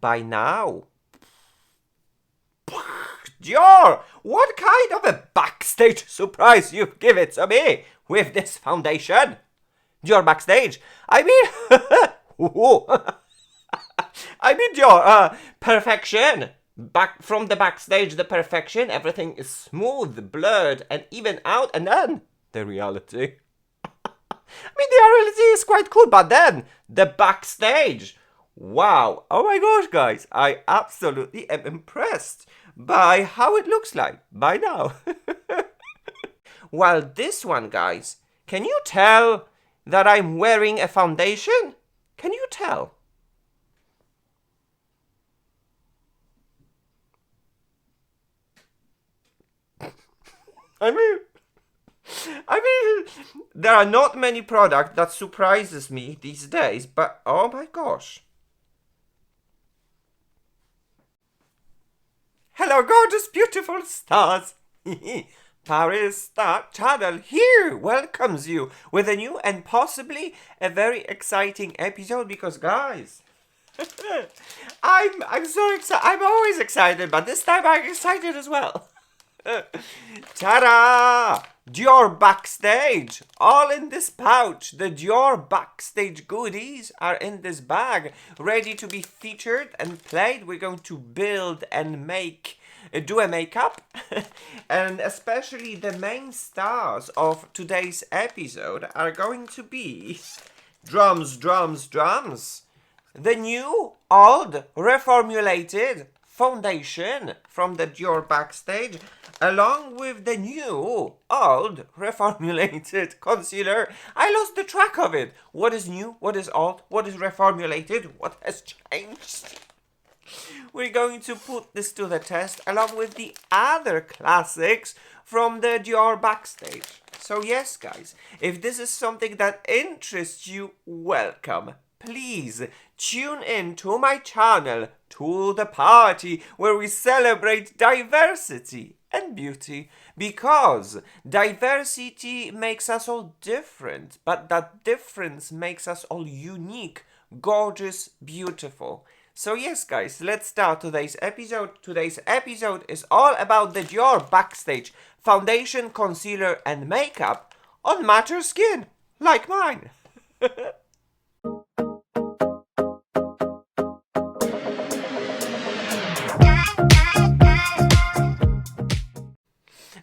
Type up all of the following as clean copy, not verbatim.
by now. Dior, what kind of a backstage surprise you've given to me with this foundation? Dior Backstage. I mean, Dior, perfection. Back from the backstage, the perfection. Everything is smooth, blurred, and even out, and then the reality. I mean, the reality is quite cool, but then the backstage. Wow. Oh my gosh, guys. I absolutely am impressed by how it looks like by now. Well, this one, guys, can you tell that I'm wearing a foundation? Can you tell? I mean, there are not many products that surprises me these days, but oh my gosh. Hello, gorgeous, beautiful stars. Paris Star Channel here welcomes you with a new and possibly a very exciting episode because, guys, I'm so excited. I'm always excited, but this time I'm excited as well. Ta-da! Dior Backstage! All in this pouch. The Dior Backstage goodies are in this bag, ready to be featured and played. We're going to build and do a makeup. And especially the main stars of today's episode are going to be drums, drums, drums. The new, old, reformulated foundation from the Dior Backstage, along with the new, old, reformulated concealer. I lost the track of it. What is new? What is old? What is reformulated? What has changed? We're going to put this to the test along with the other classics from the Dior Backstage. So yes, guys, if this is something that interests you, welcome. Please tune in to my channel, to the party where we celebrate diversity and beauty, because diversity makes us all different, but that difference makes us all unique, gorgeous, beautiful. So yes, guys, let's start today's episode. Today's episode is all about the Dior Backstage foundation, concealer, and makeup on mature skin, like mine.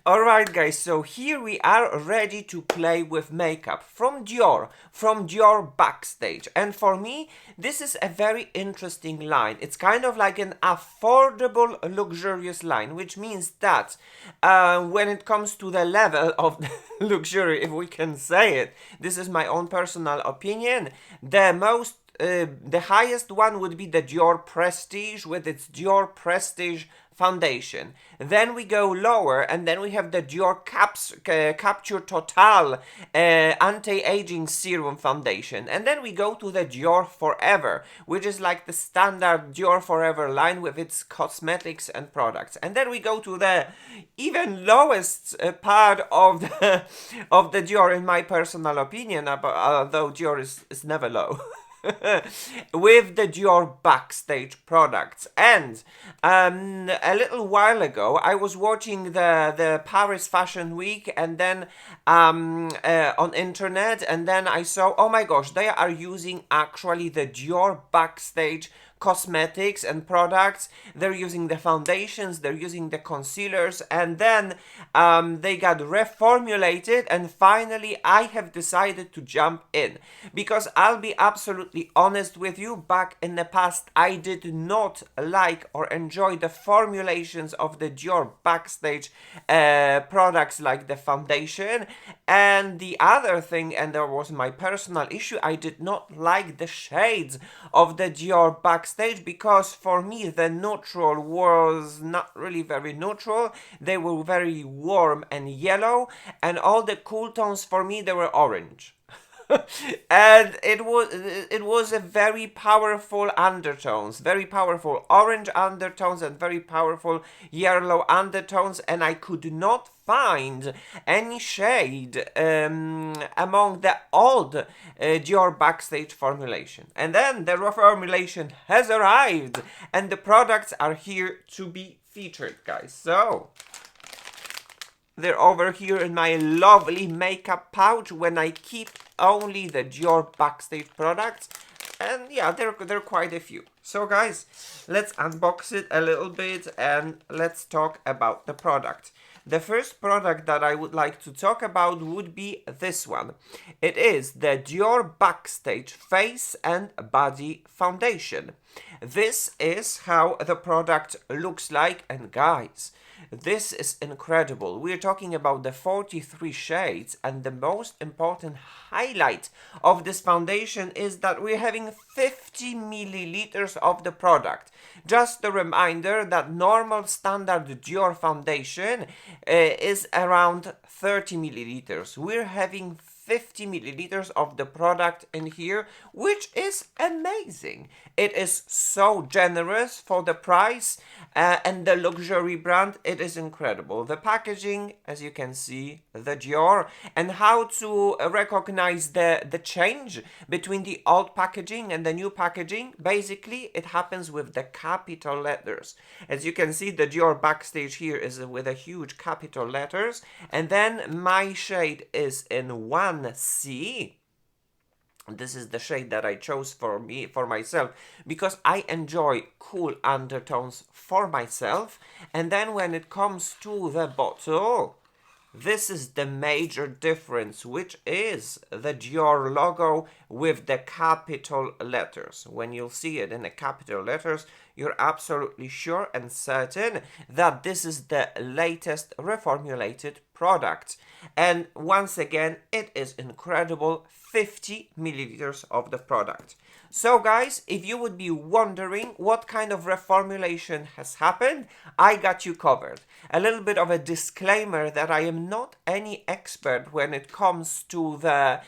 Alright, guys, so here we are ready to play with makeup from Dior Backstage. And for me, this is a very interesting line. It's kind of like an affordable, luxurious line, which means that when it comes to the level of luxury, if we can say it, this is my own personal opinion, the highest one would be the Dior Prestige with its Dior Prestige foundation. Then we go lower, and then we have the Dior Capture Total anti-aging serum foundation. And then we go to the Dior Forever, which is like the standard Dior Forever line with its cosmetics and products. And then we go to the even lowest part of the Dior, in my personal opinion, although Dior is never low. With the Dior Backstage products. And a little while ago I was watching the Paris Fashion Week, and then on internet, and then I saw, oh my gosh, they are using actually the Dior Backstage cosmetics and products. They're using the foundations, they're using the concealers, and then they got reformulated, and finally I have decided to jump in, because I'll be absolutely honest with you, back in the past I did not like or enjoy the formulations of the Dior Backstage products, like the foundation. And the other thing, and there was my personal issue, I did not like the shades of the Dior Backstage, because for me the neutral was not really very neutral. They were very warm and yellow, and all the cool tones for me, they were orange. And it was a very powerful undertones, very powerful orange undertones and very powerful yellow undertones, and I could not find any shade among the old Dior Backstage formulation. And then the reformulation has arrived, and the products are here to be featured, guys. So they're over here in my lovely makeup pouch when I keep only the Dior Backstage products. And yeah, there are quite a few. So guys, let's unbox it a little bit and let's talk about the product. The first product that I would like to talk about would be this one. It is the Dior Backstage Face and Body Foundation. This is how the product looks like, and guys, this is incredible. We're talking about the 43 shades, and the most important highlight of this foundation is that we're having 50 milliliters of the product. Just a reminder that normal standard Dior foundation is around 30 milliliters. We're having 50 milliliters of the product in here, which is amazing. It is so generous for the price and the luxury brand. It is incredible. The packaging, as you can see, the Dior, and how to recognize the change between the old packaging and the new packaging. Basically, it happens with the capital letters. As you can see, the Dior Backstage here is with a huge capital letters, and then my shade is in 1C. This is the shade that I chose for myself, because I enjoy cool undertones for myself. And then when it comes to the bottle, this is the major difference, which is the Dior logo with the capital letters. When you'll see it in the capital letters, you're absolutely sure and certain that this is the latest reformulated product. And once again, it is incredible, 50 milliliters of the product. So guys, if you would be wondering what kind of reformulation has happened, I got you covered. A little bit of a disclaimer that I am not any expert when it comes to the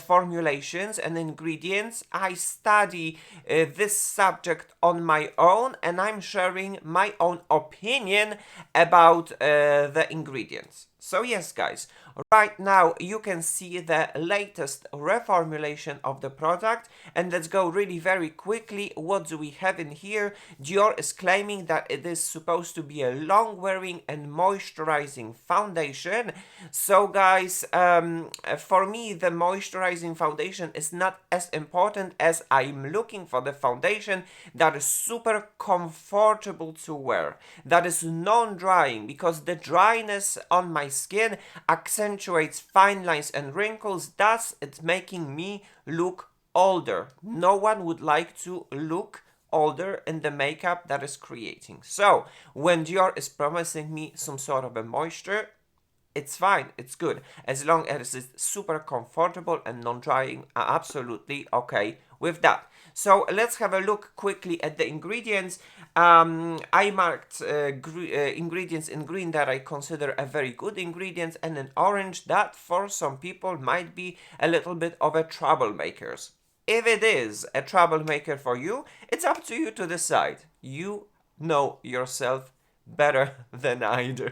formulations and ingredients. I study this subject on my own, and I'm sharing my own opinion about the ingredients. So yes, guys, right now you can see the latest reformulation of the product, and let's go really very quickly. What do we have in here? Dior is claiming that it is supposed to be a long-wearing and moisturizing foundation. So guys, for me, the moisturizing foundation is not as important as I'm looking for the foundation that is super comfortable to wear, that is non-drying, because the dryness on my skin accentuates fine lines and wrinkles, thus it's making me look older. No one would like to look older in the makeup that is creating. So when Dior is promising me some sort of a moisture, it's fine, it's good. As long as it's super comfortable and non-drying, I'm absolutely okay with that. So let's have a look quickly at the ingredients. I marked ingredients in green that I consider a very good ingredients, and in orange that for some people might be a little bit of a troublemakers. If it is a troublemaker for you, it's up to you to decide. You know yourself better than I do.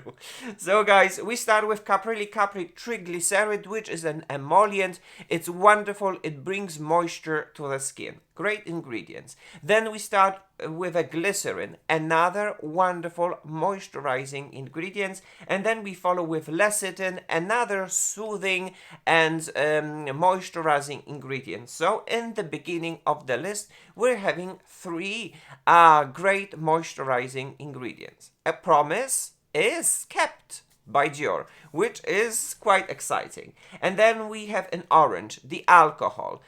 So guys, we start with Caprilli Capri Triglyceride, which is an emollient. It's wonderful, it brings moisture to the skin. Great ingredients. Then we start with a glycerin, another wonderful moisturizing ingredients, and then we follow with lecithin, another soothing and moisturizing ingredients. So in the beginning of the list, we're having three great moisturizing ingredients. A promise is kept by Dior, which is quite exciting. And then we have in orange, the alcohol.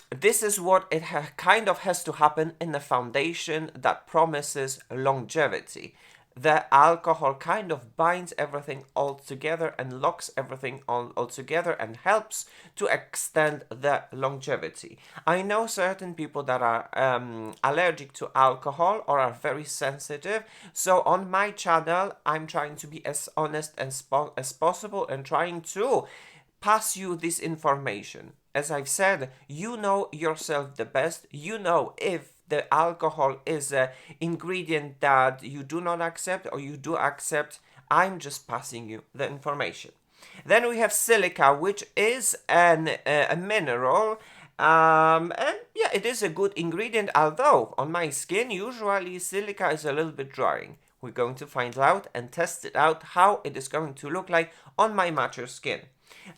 This is what it kind of has to happen in a foundation that promises longevity. The alcohol kind of binds everything all together and locks everything all together and helps to extend the longevity. I know certain people that are allergic to alcohol or are very sensitive, so on my channel I'm trying to be as honest as possible and trying to pass you this information. As I've said, you know yourself the best. You know if the alcohol is an ingredient that you do not accept or you do accept. I'm just passing you the information. Then we have silica, which is a mineral. And yeah, it is a good ingredient, although on my skin, usually silica is a little bit drying. We're going to find out and test it out how it is going to look like on my mature skin.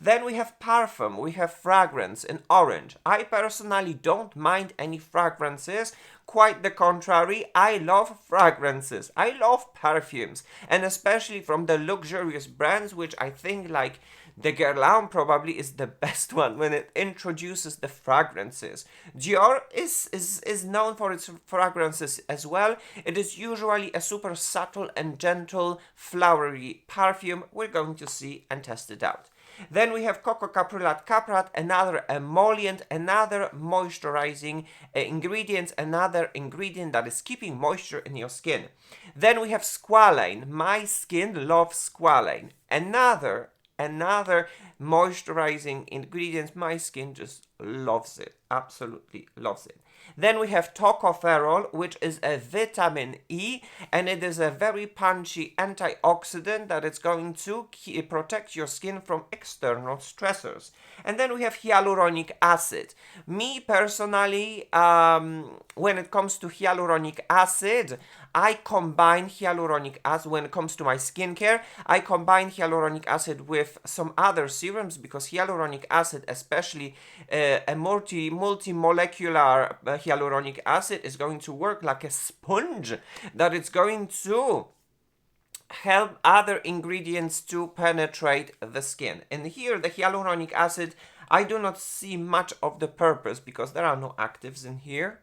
Then we have perfume, we have fragrance in orange. I personally don't mind any fragrances. Quite the contrary, I love fragrances. I love perfumes. And especially from the luxurious brands, which I think like the Guerlain probably is the best one when it introduces the fragrances. Dior is known for its fragrances as well. It is usually a super subtle and gentle flowery perfume. We're going to see and test it out. Then we have cocoa caprylat caprat, another emollient, another moisturizing ingredient, another ingredient that is keeping moisture in your skin. Then we have squalane. My skin loves squalane. Another moisturizing ingredient. My skin just loves it, absolutely loves it. Then we have tocopherol, which is a vitamin E, and it is a very punchy antioxidant that is going to protect your skin from external stressors. And then we have hyaluronic acid. Me personally, when it comes to hyaluronic acid, I combine hyaluronic acid, when it comes to my skincare, I combine hyaluronic acid with some other serums because hyaluronic acid, especially a multi-molecular hyaluronic acid, is going to work like a sponge that it's going to help other ingredients to penetrate the skin. And here the hyaluronic acid, I do not see much of the purpose because there are no actives in here.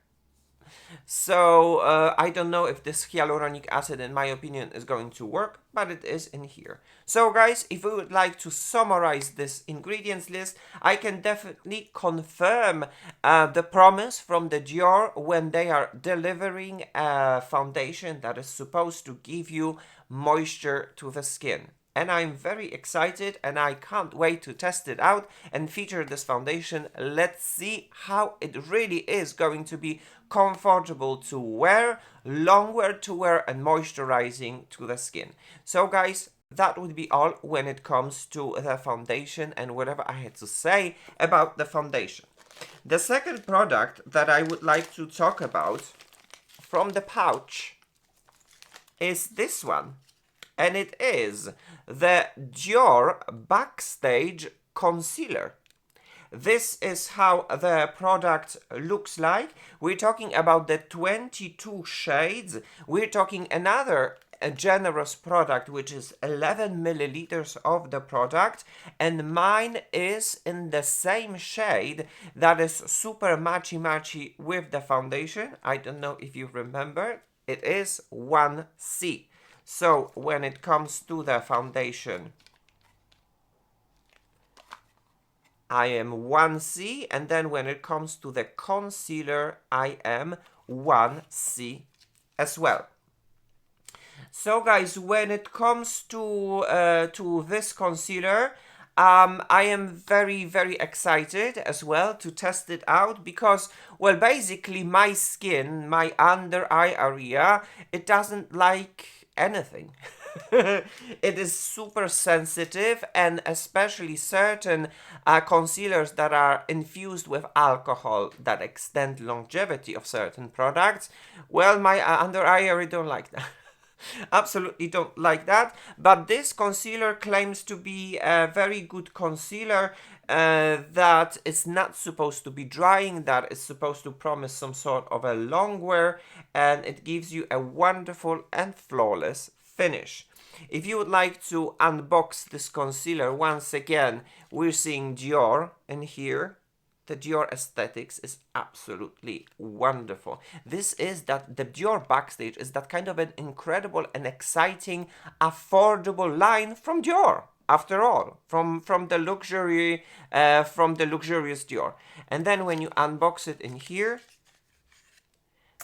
So I don't know if this hyaluronic acid, in my opinion, is going to work, but it is in here. So guys, if we would like to summarize this ingredients list, I can definitely confirm the promise from the Dior when they are delivering a foundation that is supposed to give you moisture to the skin. And I'm very excited and I can't wait to test it out and feature this foundation. Let's see how it really is going to be comfortable to wear, long wear to wear, and moisturizing to the skin. So guys, that would be all when it comes to the foundation and whatever I had to say about the foundation. The second product that I would like to talk about from the pouch is this one. And it is the Dior Backstage Concealer. This is how the product looks like. We're talking about the 22 shades. We're talking another generous product, which is 11 milliliters of the product. And mine is in the same shade that is super matchy with the foundation. I don't know if you remember. It is 1C. So when it comes to the foundation, I am 1C, and then when it comes to the concealer, I am 1C as well. So guys, when it comes to this concealer, I am very excited as well to test it out because, well, basically my skin, my under eye area, it doesn't like anything. It is super sensitive, and especially certain concealers that are infused with alcohol that extend longevity of certain products, well, my under eye area don't like that. Absolutely don't like that. But this concealer claims to be a very good concealer that is not supposed to be drying, that is supposed to promise some sort of a long wear, and it gives you a wonderful and flawless finish. If you would like to unbox this concealer, once again, we're seeing Dior in here. The Dior aesthetics is absolutely wonderful. This is that the Dior Backstage is that kind of an incredible and exciting, affordable line from Dior. After all, from the luxurious Dior. And then when you unbox it in here,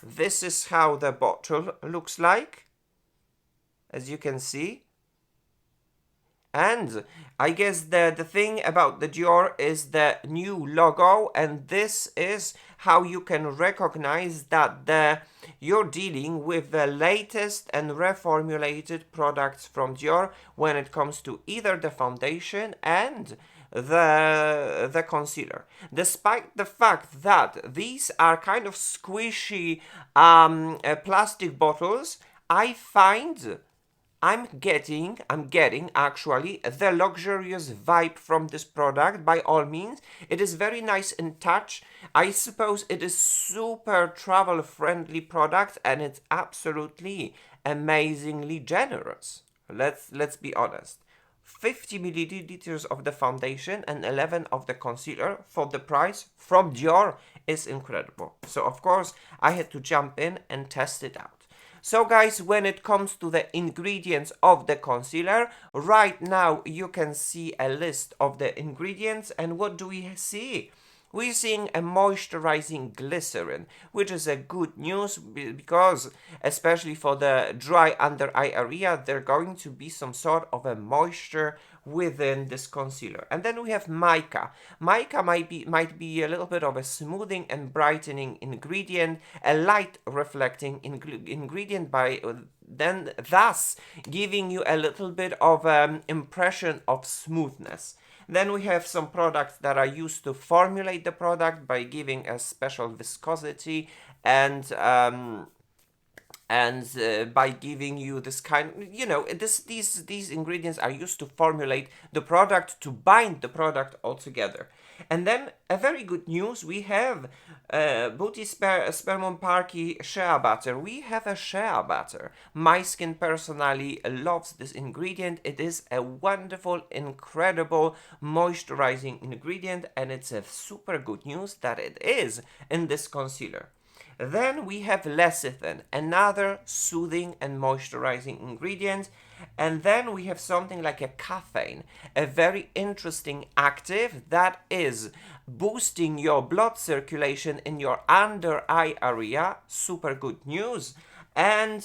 this is how the bottle looks like. As you can see, And I guess the thing about the Dior is the new logo, and this is how you can recognize that you're dealing with the latest and reformulated products from Dior when it comes to either the foundation and the concealer. Despite the fact that these are kind of squishy plastic bottles, I find I'm getting actually the luxurious vibe from this product. By all means, it is very nice in touch. I suppose it is super travel friendly product, and it's absolutely amazingly generous. Let's be honest. 50 milliliters of the foundation and 11 of the concealer for the price from Dior is incredible. So of course I had to jump in and test it out. So guys, when it comes to the ingredients of the concealer, right now you can see a list of the ingredients, and what do we see? We're seeing a moisturizing glycerin, which is a good news because, especially for the dry under eye area, there's going to be some sort of a moisture within this concealer. And then we have mica. Mica might be a little bit of a smoothing and brightening ingredient, a light reflecting ingredient by then thus giving you a little bit of impression of smoothness. Then we have some products that are used to formulate the product by giving a special viscosity and by giving you this kind, these ingredients are used to formulate the product, to bind the product all together. And then a very good news, we have Booty Spermum Parky shea butter. We have a shea butter. My skin personally loves this ingredient. It is a wonderful, incredible moisturizing ingredient, and it's a super good news that it is in this concealer. Then we have lecithin, another soothing and moisturizing ingredient. And then we have something like a caffeine, a very interesting active that is boosting your blood circulation in your under eye area. Super good news. And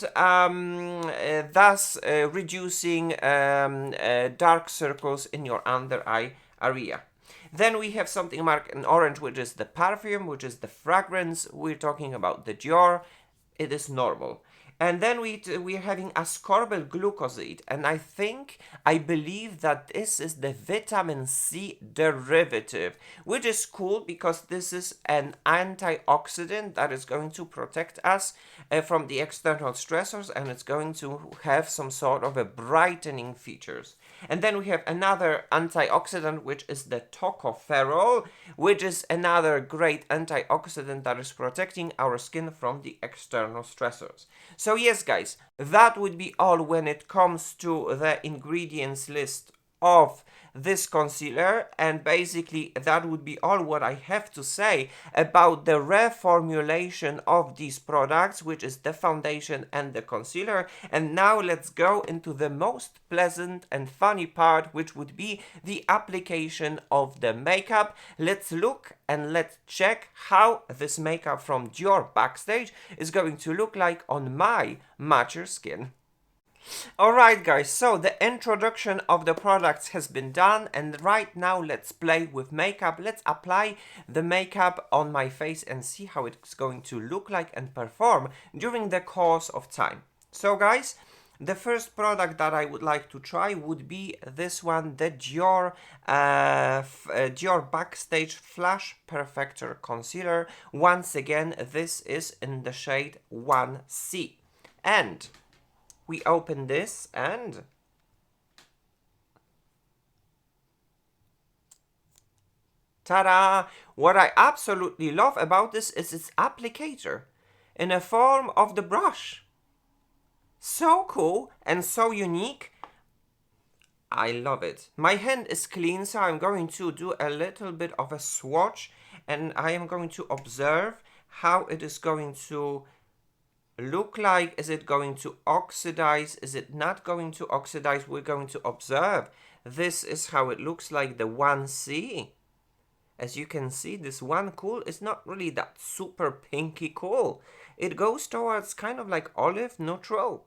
thus reducing dark circles in your under eye area. Then we have something marked in orange, which is the perfume, which is the fragrance. We're talking about the Dior. It is normal. And then we're having ascorbyl glucoside, and I believe that this is the vitamin C derivative, which is cool because this is an antioxidant that is going to protect us from the external stressors, and it's going to have some sort of a brightening features. And then we have another antioxidant, which is the tocopherol, which is another great antioxidant that is protecting our skin from the external stressors. So yes, guys, that would be all when it comes to the ingredients list of this concealer, and basically that would be all what I have to say about the reformulation of these products, which is the foundation and the concealer. And now let's go into the most pleasant and funny part, which would be the application of the makeup. Let's look and let's check how this makeup from Dior Backstage is going to look like on my mature skin. Alright guys, so the introduction of the products has been done, and right now let's play with makeup. Let's apply the makeup on my face and see how it's going to look like and perform during the course of time. So guys, the first product that I would like to try would be this one, the Dior Backstage Flash Perfector Concealer. Once again, this is in the shade 1C. And we open this and ta-da! What I absolutely love about this is its applicator in a form of the brush. So cool and so unique. I love it. My hand is clean, so I'm going to do a little bit of a swatch, and I am going to observe how it is going to look like. Is it going to oxidize? Is it not going to oxidize? We're going to observe. This is how it looks like, the 1C. As you can see, this one cool is not really that super pinky cool. It goes towards kind of like olive neutral.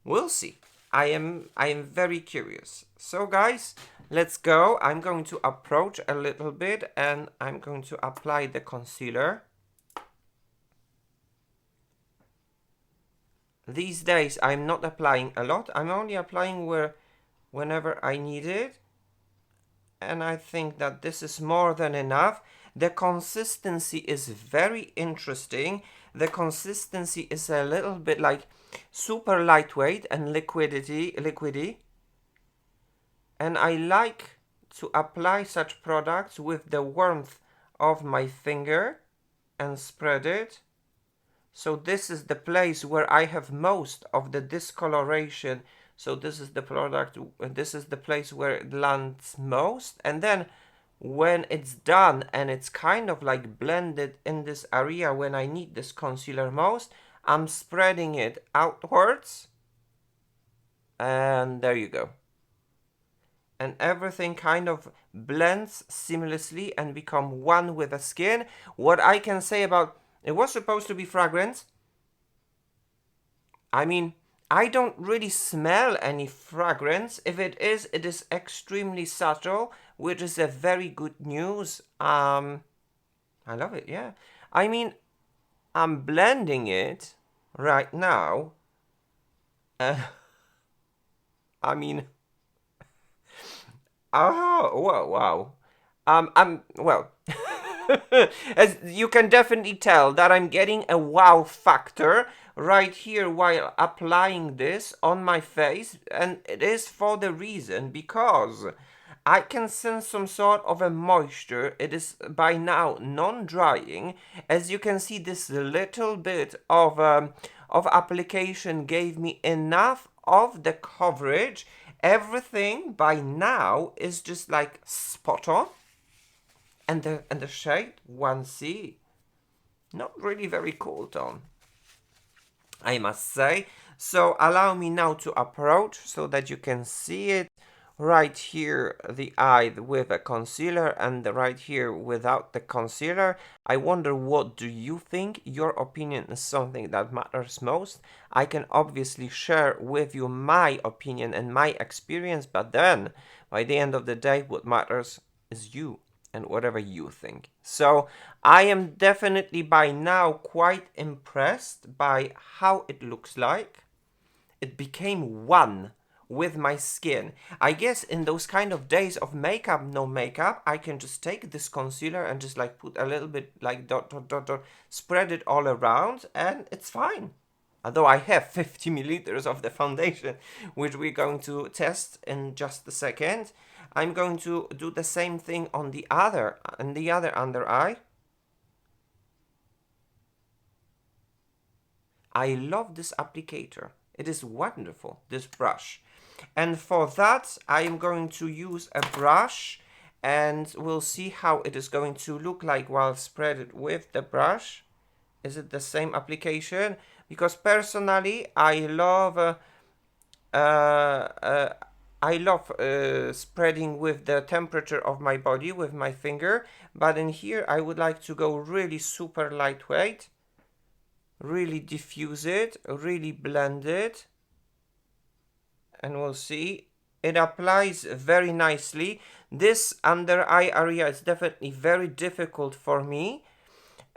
We'll see. I am very curious. So guys, let's go. I'm going to approach a little bit and I'm going to apply the concealer. These days I'm not applying a lot. I'm only applying whenever I need it. And I think that this is more than enough. The consistency is very interesting. The consistency is a little bit like super lightweight and liquidy. And I like to apply such products with the warmth of my finger and spread it. So this is the place where I have most of the discoloration. So this is the product, this is the place where it lands most. And then when it's done and it's kind of like blended in this area when I need this concealer most, I'm spreading it outwards. And there you go. And everything kind of blends seamlessly and become one with the skin. What I can say about, it was supposed to be fragrance. I mean, I don't really smell any fragrance. If it is extremely subtle, which is a very good news. I love it, yeah. I mean, I'm blending it right now. I mean, oh, wow. Well, as you can definitely tell that I'm getting a wow factor right here while applying this on my face, and it is for the reason because I can sense some sort of a moisture. It is by now non-drying. As you can see, this little bit of application gave me enough of the coverage. Everything by now is just like spot on. And the shade 1C, not really very cool tone, I must say. So allow me now to approach so that you can see it. Right here, the eye with a concealer, and right here without the concealer. I wonder, what do you think? Your opinion is something that matters most. I can obviously share with you my opinion and my experience, but then, by the end of the day, what matters is you and whatever you think. So I am definitely by now quite impressed by how it looks like. It became one with my skin. I guess in those kind of days of makeup, no makeup, I can just take this concealer and just like put a little bit like dot, spread it all around, and it's fine. Although I have 50 milliliters of the foundation, which we're going to test in just a second. I'm going to do the same thing on the other under eye. I love this applicator. It is wonderful, this brush. And for that, I am going to use a brush, and we'll see how it is going to look like while spread it with the brush. Is it the same application? Because personally, I love spreading with the temperature of my body with my finger, but in here I would like to go really super lightweight, really diffuse it, really blend it, and we'll see. It applies very nicely. This under eye area is definitely very difficult for me.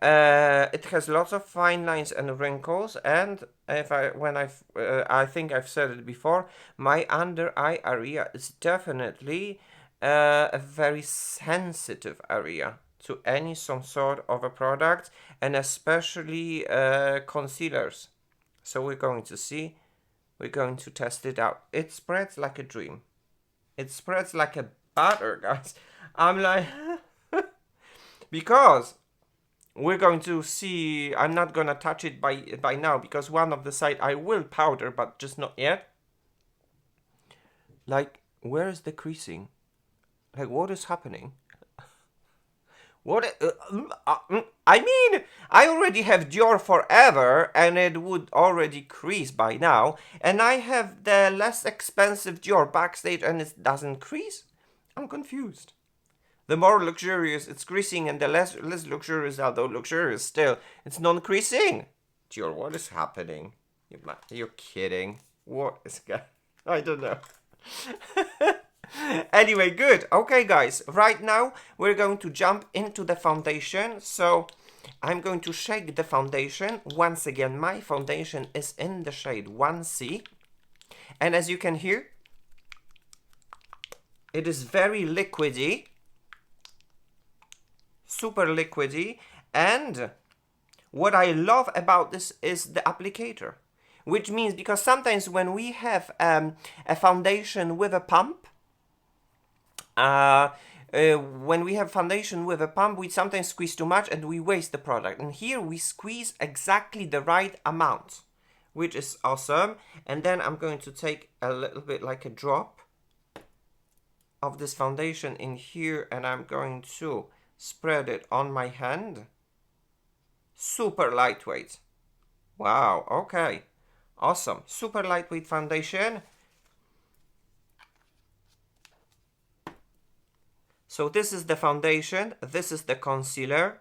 It has lots of fine lines and wrinkles, and I think I've said it before, my under eye area is definitely a very sensitive area to some sort of a product, and especially concealers. So we're going to see, we're going to test it out. It spreads like a dream. It spreads like a butter, guys. I'm like, because we're going to see, I'm not going to touch it by now, because one of the side I will powder, but just not yet. Like, where is the creasing? Like, what is happening? I mean, I already have Dior Forever, and it would already crease by now. And I have the less expensive Dior Backstage, and it doesn't crease. I'm confused. The more luxurious it's creasing, and the less luxurious, although luxurious still, it's non-creasing. Dior, what is happening? You're kidding. What is going? I don't know. Anyway, good. Okay, guys, right now we're going to jump into the foundation. So I'm going to shake the foundation. Once again, my foundation is in the shade 1C. And as you can hear, it is very liquidy. Super liquidy. And what I love about this is the applicator. Which means, because sometimes when we have a foundation with a pump, when we have foundation with a pump, we sometimes squeeze too much and we waste the product. And here we squeeze exactly the right amount, which is awesome. And then I'm going to take a little bit like a drop of this foundation in here, and I'm going to spread it on my hand. Super lightweight. Wow, okay. Awesome. Super lightweight foundation. So this is the foundation. This is the concealer.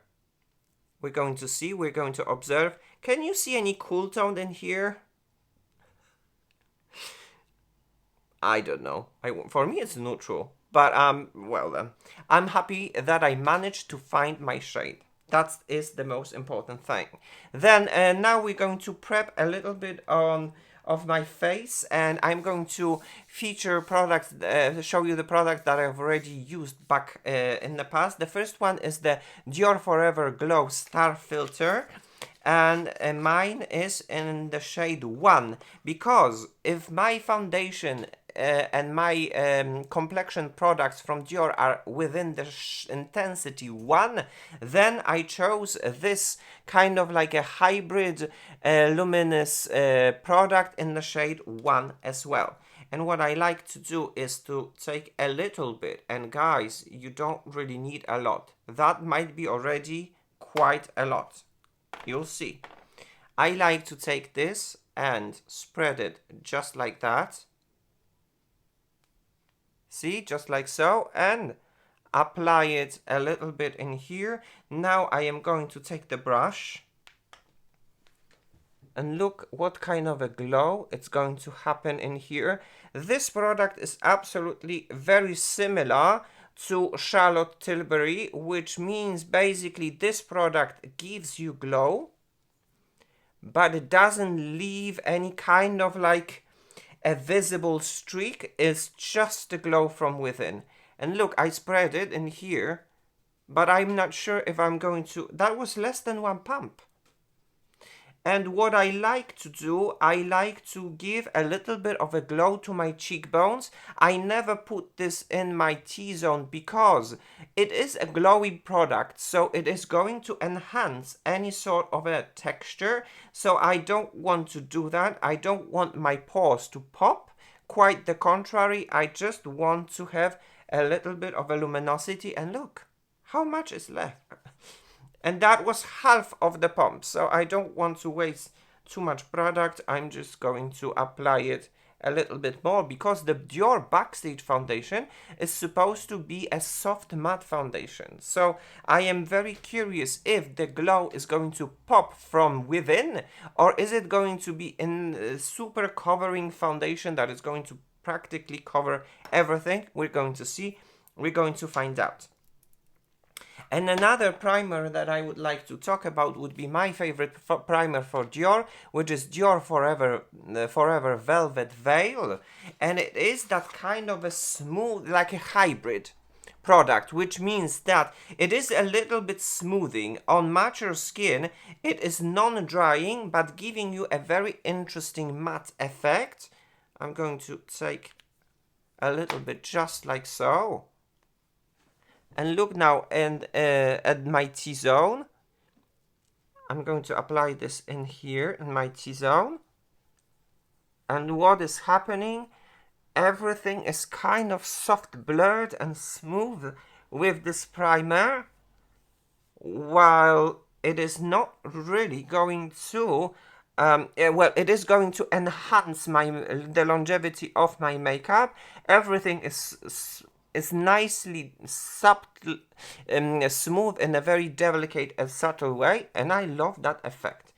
We're going to see, we're going to observe. Can you see any cool tone in here? I don't know. For me, it's neutral. But, well then. I'm happy that I managed to find my shade. That is the most important thing. Then, now we're going to prep a little bit of my face, and I'm going to feature products, show you the products that I've already used back in the past. The first one is the Dior Forever Glow Star Filter, and mine is in the shade 1, because if my foundation and my complexion products from Dior are within the intensity 1, then I chose this kind of like a hybrid luminous product in the shade 1 as well. And what I like to do is to take a little bit, and guys, you don't really need a lot. That might be already quite a lot. You'll see. I like to take this and spread it just like that. See, just like so, and apply it a little bit in here. Now I am going to take the brush and look what kind of a glow it's going to happen in here. This product is absolutely very similar to Charlotte Tilbury, which means basically this product gives you glow, but it doesn't leave any kind of like a visible streak. Is just the glow from within. And look, I spread it in here, but I'm not sure if I'm going to... That was less than one pump. And what I like to do, I like to give a little bit of a glow to my cheekbones. I never put this in my T-zone because it is a glowy product, so it is going to enhance any sort of a texture. So I don't want to do that. I don't want my pores to pop. Quite the contrary, I just want to have a little bit of a luminosity. And look, how much is left? And that was half of the pump, so I don't want to waste too much product. I'm just going to apply it a little bit more, because the Dior Backstage foundation is supposed to be a soft matte foundation. So I am very curious if the glow is going to pop from within, or is it going to be in a super covering foundation that is going to practically cover everything. We're going to see. We're going to find out. And another primer that I would like to talk about would be my favorite primer for Dior, which is Dior Forever Velvet Veil. And it is that kind of a smooth, like a hybrid product, which means that it is a little bit smoothing. On mature skin, it is non-drying, but giving you a very interesting matte effect. I'm going to take a little bit just like so. And look now, and at my T-zone, I'm going to apply this in here in my T-zone. And what is happening? Everything is kind of soft blurred and smooth with this primer, while it is not really going to, well, it is going to enhance the longevity of my makeup. Everything is nicely subtle, smooth in a very delicate and subtle way, and I love that effect.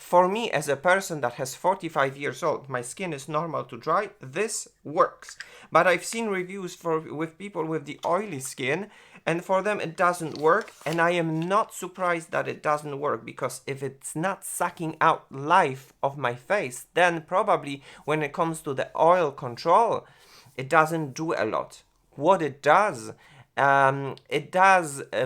for me, as a person that has 45 years old, my skin is normal to dry, this works. But I've seen reviews with people with the oily skin, and for them it doesn't work, and I am not surprised that it doesn't work, because if it's not sucking out life of my face, then probably when it comes to the oil control, it doesn't do a lot. What it does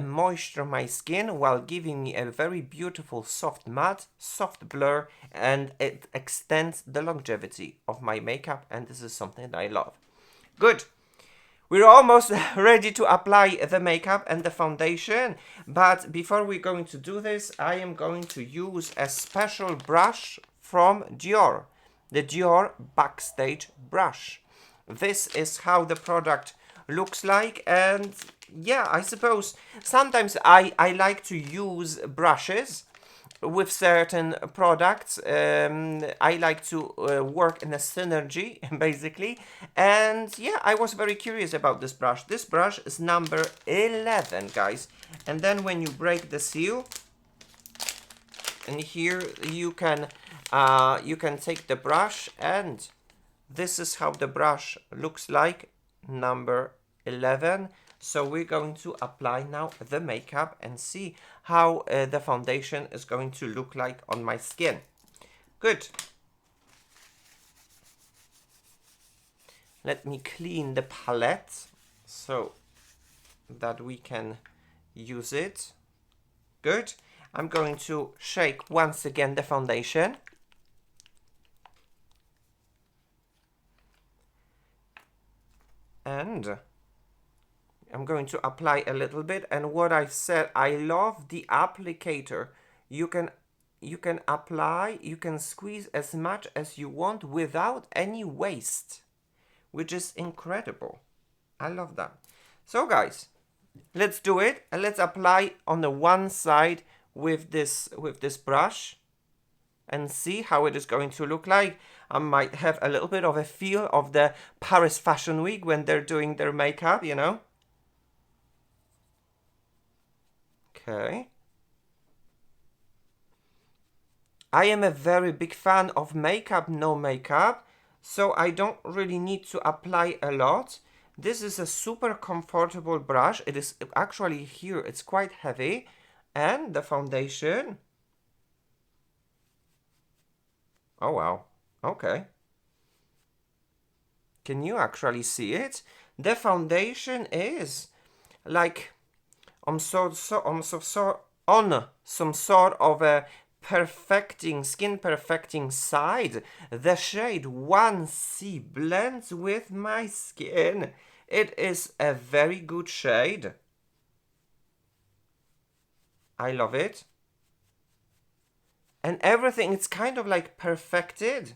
moisture my skin while giving me a very beautiful soft matte, soft blur, and it extends the longevity of my makeup, and this is something that I love. Good. We're almost ready to apply the makeup and the foundation, but before we're going to do this, I am going to use a special brush from Dior, the Dior Backstage brush. This is how the product looks like, and yeah, I suppose sometimes I like to use brushes with certain products. I like to work in a synergy, basically, and yeah, I was very curious about this brush. This brush is number 11, guys, and then when you break the seal, and here you can take the brush, and this is how the brush looks like, number 11. So we're going to apply now the makeup and see how the foundation is going to look like on my skin. Good. Let me clean the palette so that we can use it. Good. I'm going to shake once again the foundation. And I'm going to apply a little bit, and what I said, I love the applicator. You can apply, you can squeeze as much as you want without any waste, which is incredible. I love that. So guys, let's do it, and let's apply on the one side with this brush and see how it is going to look like. I might have a little bit of a feel of the Paris Fashion Week when they're doing their makeup, you know. Okay. I am a very big fan of makeup, no makeup, so I don't really need to apply a lot. This is a super comfortable brush. It is actually here, it's quite heavy, and the foundation. Oh wow, okay. Can you actually see it? The foundation is like on some sort of a skin perfecting side. The shade 1C blends with my skin. It is a very good shade. I love it. And everything, it's kind of like perfected.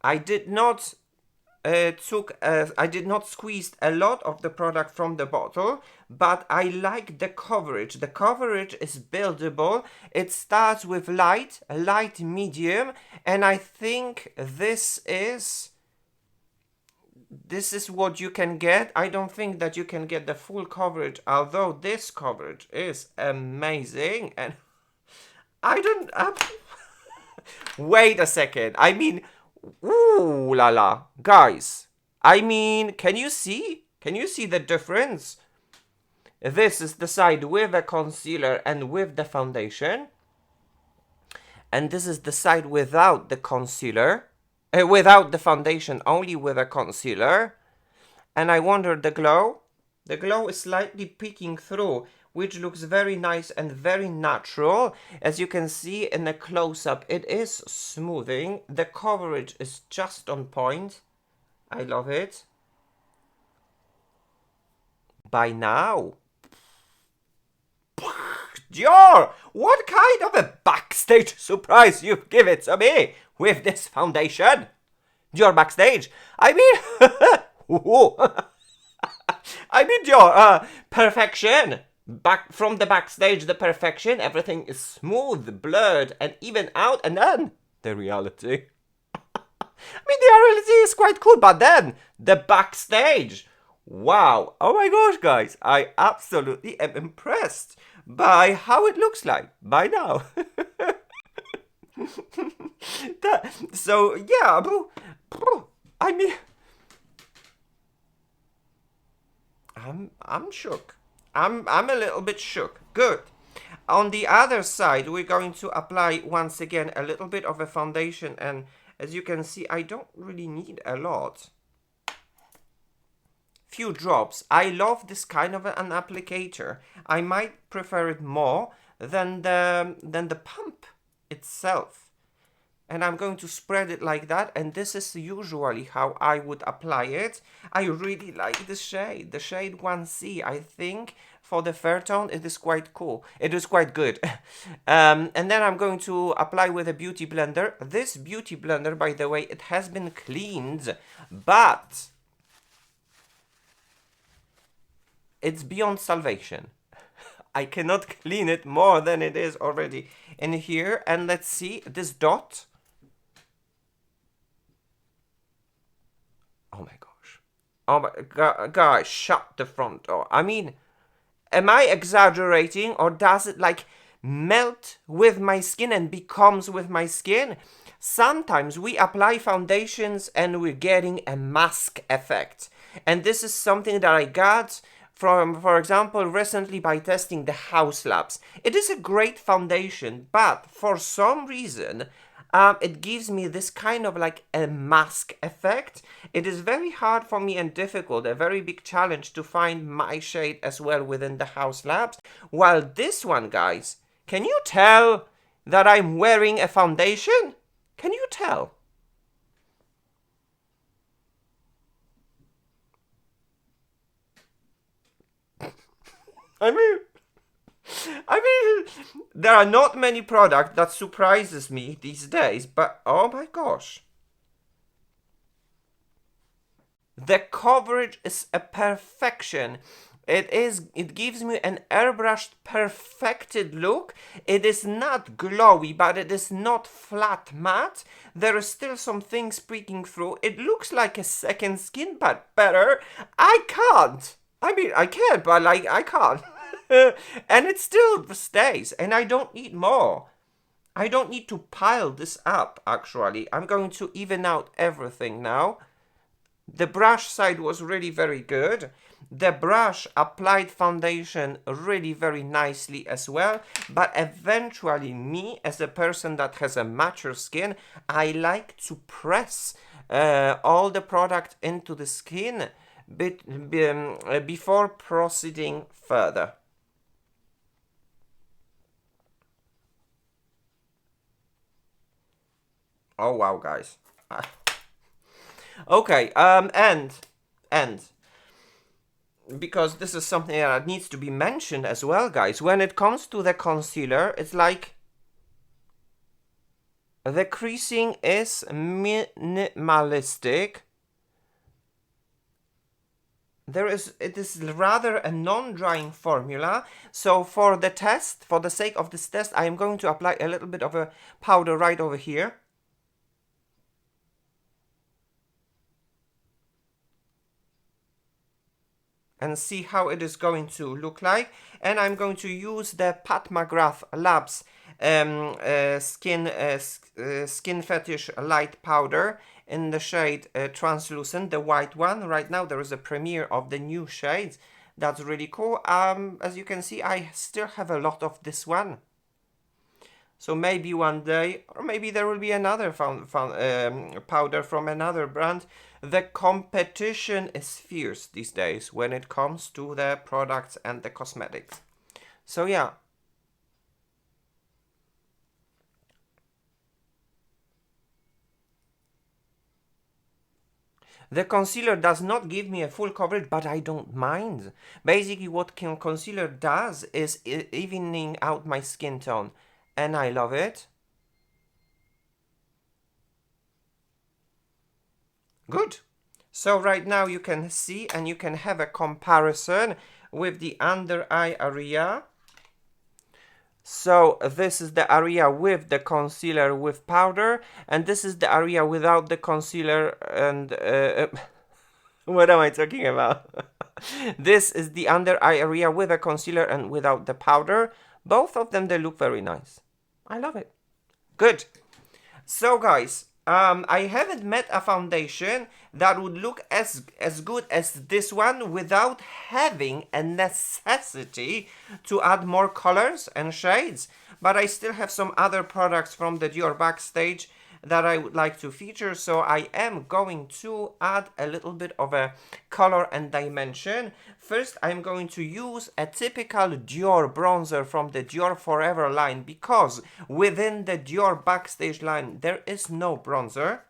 I did not squeeze a lot of the product from the bottle, but I like the coverage. The coverage is buildable. It starts with light, medium, and I think this is what you can get. I don't think that you can get the full coverage, although this coverage is amazing. And wait a second. I mean, ooh la la, guys. I mean, can you see? Can you see the difference? This is the side with a concealer and with the foundation. And this is the side without the concealer. Without the foundation, only with a concealer. And I wonder the glow. The glow is slightly peeking through, which looks very nice and very natural. As you can see in the close-up, it is smoothing. The coverage is just on point. I love it. By now, Dior, what kind of a backstage surprise you've given to me with this foundation? Dior Backstage. I mean, Dior, perfection. Back from the backstage, the perfection. Everything is smooth, blurred, and even out. And then the reality. I mean, the reality is quite cool, but then the backstage. Wow. Oh my gosh, guys. I absolutely am impressed by how it looks like by now. So, yeah. I mean, I'm shook. I'm a little bit shook. Good. On the other side, we're going to apply once again a little bit of a foundation, and as you can see, I don't really need a lot. Few drops. I love this kind of an applicator. I might prefer it more than the pump itself. And I'm going to spread it like that, and this is usually how I would apply it. I really like the shade 1C. I think for the fair tone it is quite cool. It is quite good. And then I'm going to apply with a beauty blender. This beauty blender, by the way, it has been cleaned, but it's beyond salvation. I cannot clean it more than it is already in here. And let's see this dot. Oh my gosh. Oh my god, guys, shut the front door. I mean, am I exaggerating, or does it like melt with my skin and becomes with my skin? Sometimes we apply foundations and we're getting a mask effect. And this is something that I got from, for example, recently by testing the House Labs. It is a great foundation, but for some reason, it gives me this kind of like a mask effect. It is very hard for me and difficult, a very big challenge to find my shade as well within the House Labs. While this one, guys, can you tell that I'm wearing a foundation? Can you tell? I mean, there are not many products that surprises me these days, but oh my gosh. The coverage is a perfection. It gives me an airbrushed, perfected look. It is not glowy, but it is not flat matte. There is still some things peeking through. It looks like a second skin, but better. I can't. I mean, I can, but like, I can't. And it still stays, and I don't need more. I don't need to pile this up, actually. I'm going to even out everything now. The brush side was really very good. The brush applied foundation really very nicely as well. But eventually, me, as a person that has a mature skin, I like to press all the product into the skin before proceeding further. Oh wow, guys. Okay, and because this is something that needs to be mentioned as well, guys. When it comes to the concealer, it's like the creasing is minimalistic. It is rather a non-drying formula. So for the test, for the sake of this test, I am going to apply a little bit of a powder right over here. And see how it is going to look like. And I'm going to use the Pat McGrath Labs Skin Fetish Light Powder in the shade Translucent, the white one. Right now there is a premiere of the new shades. That's really cool. As you can see, I still have a lot of this one. So maybe one day, or maybe there will be another powder from another brand. The competition is fierce these days when it comes to the products and the cosmetics. So yeah. The concealer does not give me a full coverage, but I don't mind. Basically what concealer does is evening out my skin tone. And I love it. Good. So right now you can see and you can have a comparison with the under eye area. So this is the area with the concealer with powder, and this is the area without the concealer and what am I talking about? This is the under eye area with a concealer and without the powder. Both of them, they look very nice. I love it. Good. So guys, I haven't met a foundation that would look as good as this one without having a necessity to add more colors and shades. But I still have some other products from the Dior Backstage that I would like to feature, so I am going to add a little bit of a color and dimension. First, I'm going to use a typical Dior bronzer from the Dior Forever line, because within the Dior Backstage line there is no bronzer.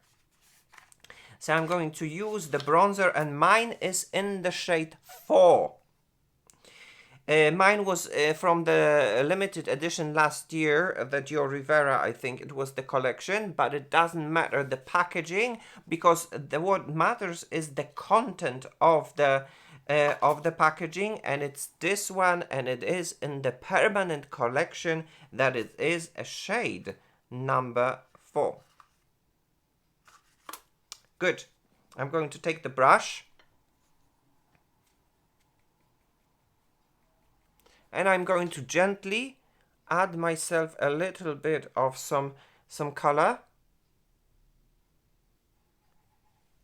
So I'm going to use the bronzer, and mine is in the shade 4. Mine was from the limited edition last year, the Dior Rivera, I think it was the collection, but it doesn't matter the packaging, because what matters is the content of the packaging, and it's this one, and it is in the permanent collection, that it is a shade number 4. Good. I'm going to take the brush, and I'm going to gently add myself a little bit of some color.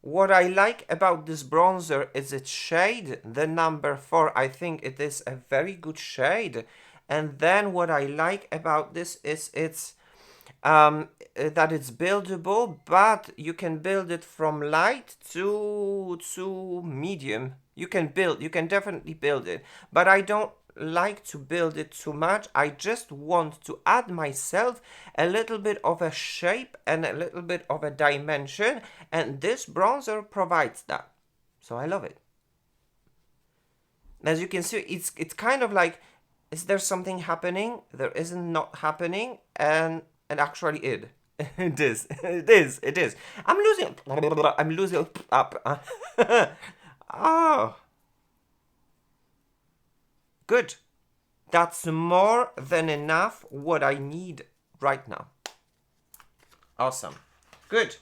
What I like about this bronzer is its shade, the number 4. I think it is a very good shade. And then what I like about this is it's that it's buildable, but you can build it from light to medium. You can definitely build it, but I don't like to build it too much. I just want to add myself a little bit of a shape and a little bit of a dimension, and this bronzer provides that. So I love it. As you can see, it's kind of like, is there something happening? There isn't not happening, and actually it is. It is. I'm losing up. Oh. Good. That's more than enough what I need right now. Awesome. Good.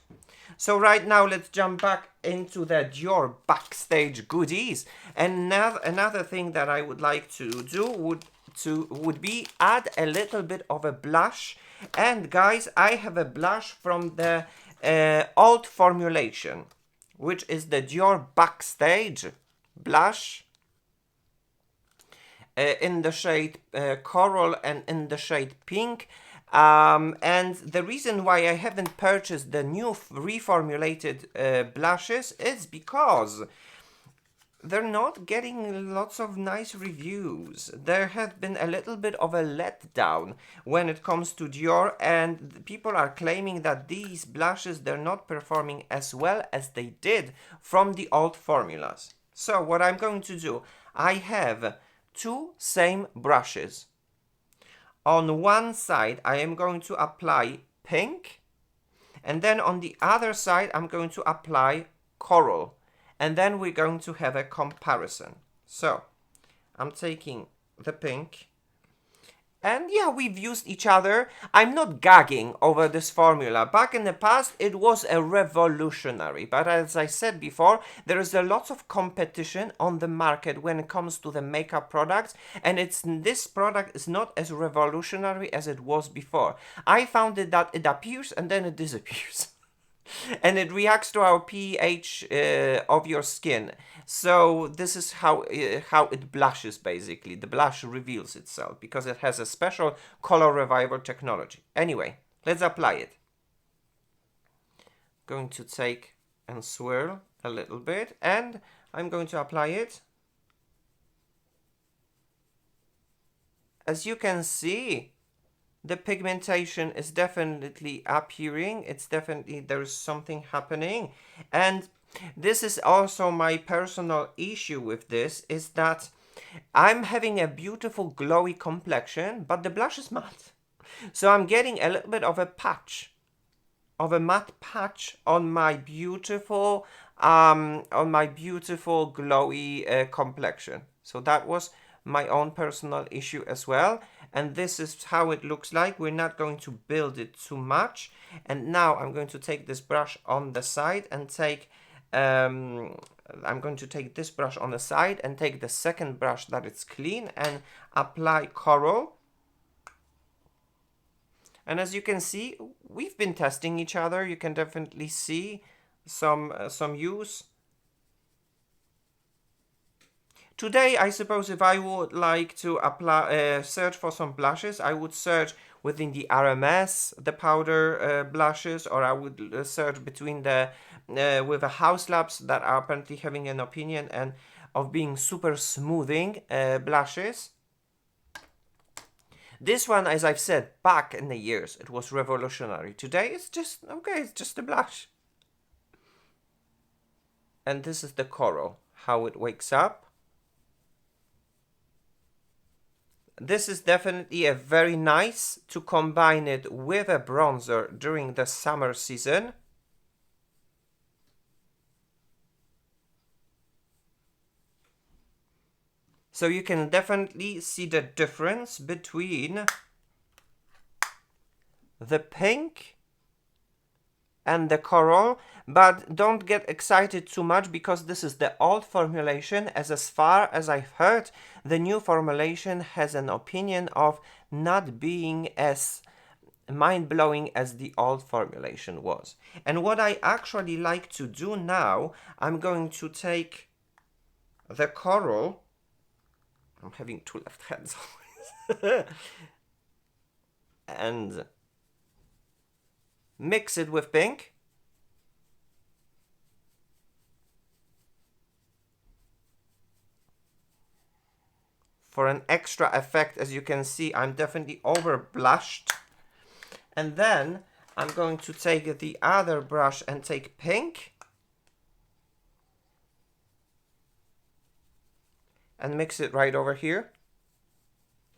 So right now let's jump back into the Dior Backstage goodies. And now another thing that I would like to do would be add a little bit of a blush. And guys, I have a blush from the old formulation, which is the Dior Backstage blush. In the shade coral and in the shade pink. And the reason why I haven't purchased the new reformulated blushes is because they're not getting lots of nice reviews. There has been a little bit of a letdown when it comes to Dior, and people are claiming that these blushes, they're not performing as well as they did from the old formulas. So what I'm going to do, I have 2 same brushes. On one side I am going to apply pink, and then on the other side I'm going to apply coral, and then we're going to have a comparison. So I'm taking the pink, and yeah, we've used each other. I'm not gagging over this formula. Back in the past, it was a revolutionary. But as I said before, there is a lot of competition on the market when it comes to the makeup products. And this product is not as revolutionary as it was before. I found it that it appears and then it disappears. And it reacts to our pH of your skin. So this is how it blushes, basically. The blush reveals itself because it has a special color revival technology. Anyway, let's apply it. Going to take and swirl a little bit, and I'm going to apply it. As you can see, the pigmentation is definitely appearing. It's definitely, there's something happening. And this is also my personal issue with this, is that I'm having a beautiful glowy complexion, but the blush is matte. So I'm getting a little bit of a patch, of a matte patch on my beautiful glowy complexion. So that was my own personal issue as well. And this is how it looks like. We're not going to build it too much. And now I'm going to take this brush on the side and take I'm going to take this brush on the side and take the second brush that is clean and apply coral. And as you can see, we've been testing each other. You can definitely see some use. Today, I suppose if I would like to apply, search for some blushes, I would search within the RMS, the powder blushes, or I would search between the with the House Labs that are apparently having an opinion and of being super smoothing blushes. This one, as I've said, back in the years, it was revolutionary. Today, it's just, okay, it's just a blush. And this is the coral, how it wakes up. This is definitely a very nice to combine it with a bronzer during the summer season. So you can definitely see the difference between the pink and the coral, but don't get excited too much because this is the old formulation. As far as I've heard, the new formulation has an opinion of not being as mind-blowing as the old formulation was. And what I actually like to do now, I'm going to take the coral. I'm having two left hands always. And mix it with pink. For an extra effect, as you can see, I'm definitely over blushed. And then I'm going to take the other brush and take pink. And mix it right over here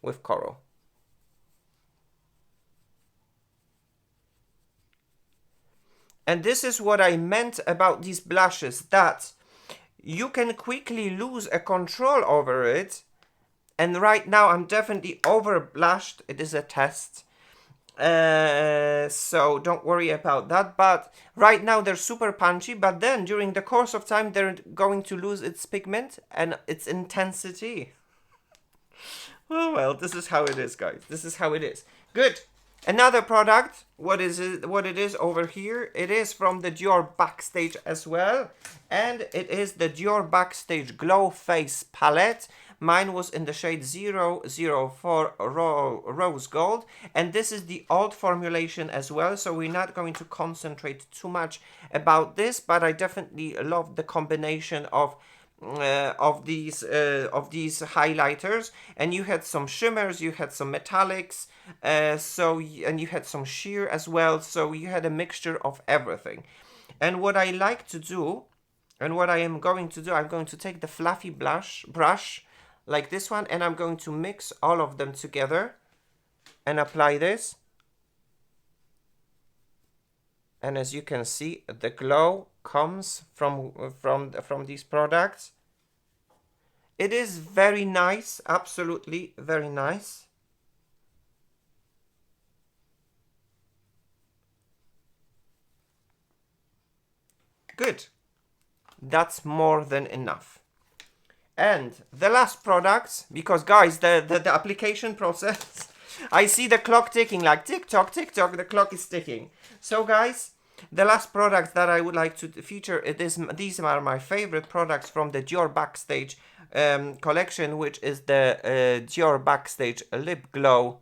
with coral. And this is what I meant about these blushes, that you can quickly lose a control over it. And right now I'm definitely over blushed. It is a test. So don't worry about that. But right now they're super punchy. But then during the course of time, they're going to lose its pigment and its intensity. Oh, well, this is how it is, guys. This is how it is. Good. Another product, what it is over here, it is from the DIOR Backstage as well, and it is the DIOR Backstage Glow Face Palette. Mine was in the shade 004 Rose Gold, and this is the old formulation as well, so we're not going to concentrate too much about this, but I definitely love the combination of these highlighters. And you had some shimmers, you had some metallics, and you had some sheer as well, so you had a mixture of everything. And what I like to do, and what I am going to do, I'm going to take the fluffy brush like this one, and I'm going to mix all of them together and apply this. And as you can see, the glow comes from these products. It is very nice, absolutely very nice. Good. That's more than enough. And the last products, because guys, the application process, I see the clock ticking, like tick-tock, tick-tock, the clock is ticking. So guys, the last product that I would like to feature, these are my favorite products from the DIOR Backstage collection, which is the DIOR Backstage Lip Glow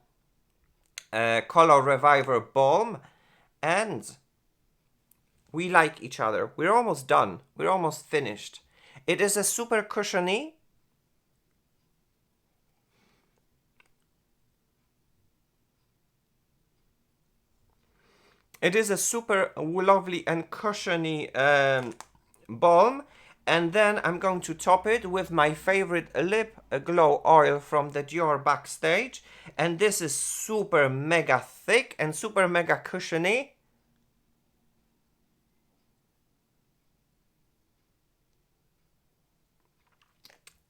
Color Reviver Balm. And we like each other. We're almost done. We're almost finished. It is a super cushiony. It is a super lovely and cushiony balm. And then I'm going to top it with my favorite lip glow oil from the DIOR Backstage. And this is super mega thick and super mega cushiony.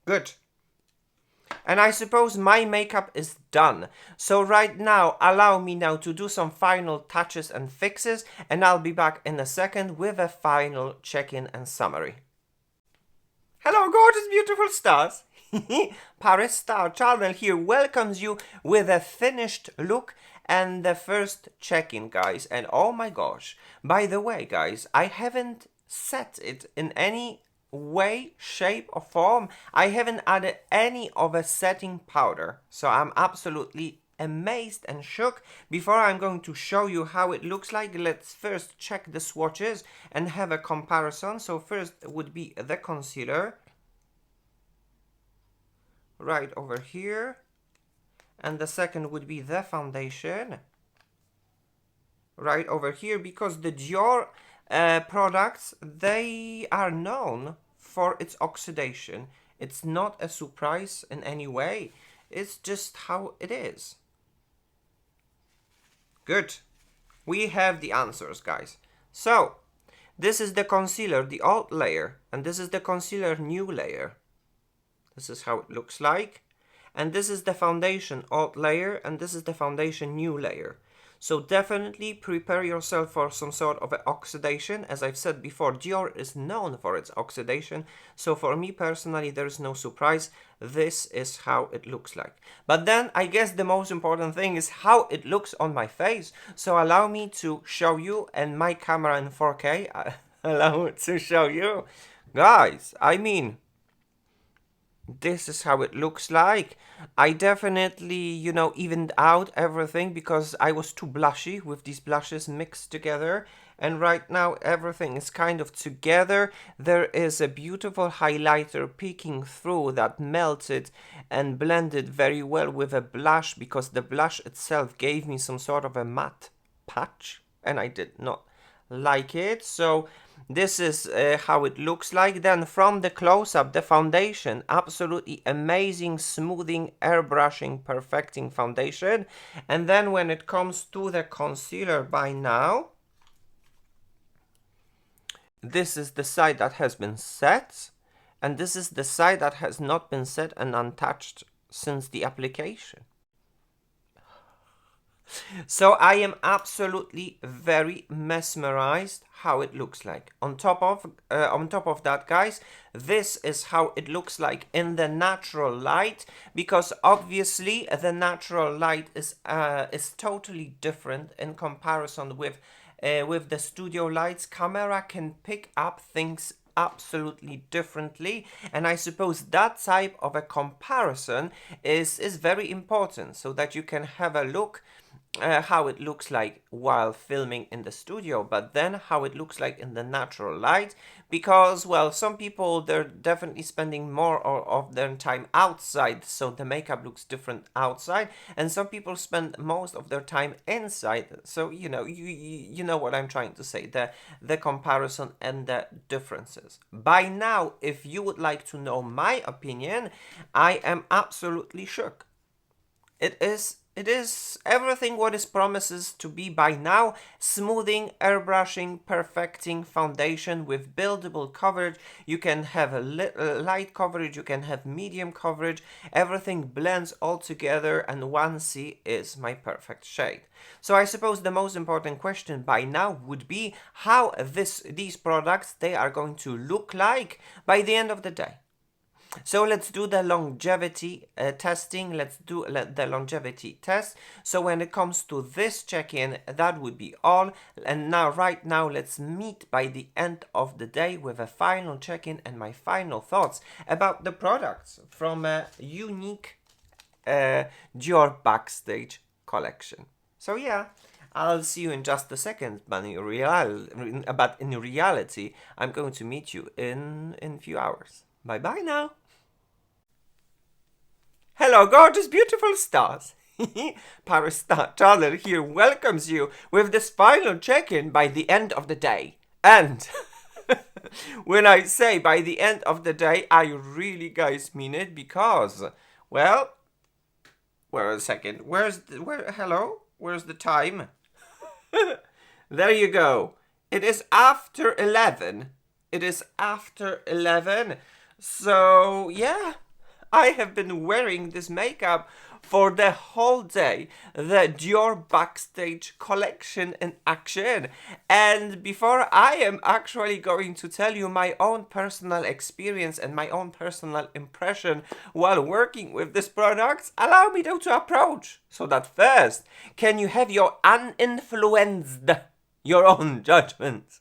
Good. And I suppose my makeup is done. So right now, allow me now to do some final touches and fixes, and I'll be back in a second with a final check-in and summary. Hello, gorgeous, beautiful stars. Paris Star Channel here welcomes you with a finished look and the first check-in, guys. And oh my gosh, by the way, guys, I haven't set it in any way, shape or form. I haven't added any of a setting powder, so I'm absolutely amazed and shook. Before I'm going to show you how it looks like, let's first check the swatches and have a comparison. So first would be the concealer right over here, and the second would be the foundation right over here, because the Dior products, they are known for its oxidation. It's not a surprise in any way, it's just how it is. Good. We have the answers, guys. So, this is the concealer, the old layer, and this is the concealer new layer. This is how it looks like. And this is the foundation old layer, and this is the foundation new layer. So definitely prepare yourself for some sort of oxidation. As I've said before, Dior is known for its oxidation. So for me personally, there is no surprise. This is how it looks like. But then I guess the most important thing is how it looks on my face. So allow me to show you, and my camera in 4K, allow me to show you. Guys, I mean, this is how it looks like. I definitely, evened out everything because I was too blushy with these blushes mixed together. And right now everything is kind of together. There is a beautiful highlighter peeking through that melted and blended very well with a blush, because the blush itself gave me some sort of a matte patch and I did not like it. So this is how it looks like. Then from the close-up, the foundation, absolutely amazing, smoothing, airbrushing, perfecting foundation. And then when it comes to the concealer, by now, this is the side that has been set, and this is the side that has not been set and untouched since the application. So I am absolutely very mesmerized how it looks like. On top of that, guys, this is how it looks like in the natural light, because obviously the natural light is totally different in comparison with the studio lights. Camera can pick up things absolutely differently, and I suppose that type of a comparison is very important, so that you can have a look how it looks like while filming in the studio, but then how it looks like in the natural light, because, well, some people, they're definitely spending more of their time outside, so the makeup looks different outside, and some people spend most of their time inside. So you know what I'm trying to say, the comparison and the differences. By now, if you would like to know my opinion, I am absolutely shook. It is everything what it promises to be by now. Smoothing, airbrushing, perfecting foundation with buildable coverage. You can have a light coverage, you can have medium coverage. Everything blends all together, and 1C is my perfect shade. So I suppose the most important question by now would be how these products, they are going to look like by the end of the day. So let's do the longevity testing. Let's do the longevity test. So when it comes to this check-in, that would be all. And now, right now, let's meet by the end of the day with a final check-in and my final thoughts about the products from a unique DIOR Backstage collection. So yeah, I'll see you in just a second, but in reality, I'm going to meet you in a few hours. Bye-bye now. Hello, gorgeous, beautiful stars. Paris Star Channel here welcomes you with this final check-in by the end of the day. And when I say by the end of the day, I really, guys, mean it, because, well, wait a second. Hello? Where's the time? There you go. It is after 11. It is after 11. So, yeah, I have been wearing this makeup for the whole day. The Dior Backstage collection in action. And before I am actually going to tell you my own personal experience and my own personal impression while working with this product, allow me though to approach. So that first, can you have your uninfluenced, your own judgment?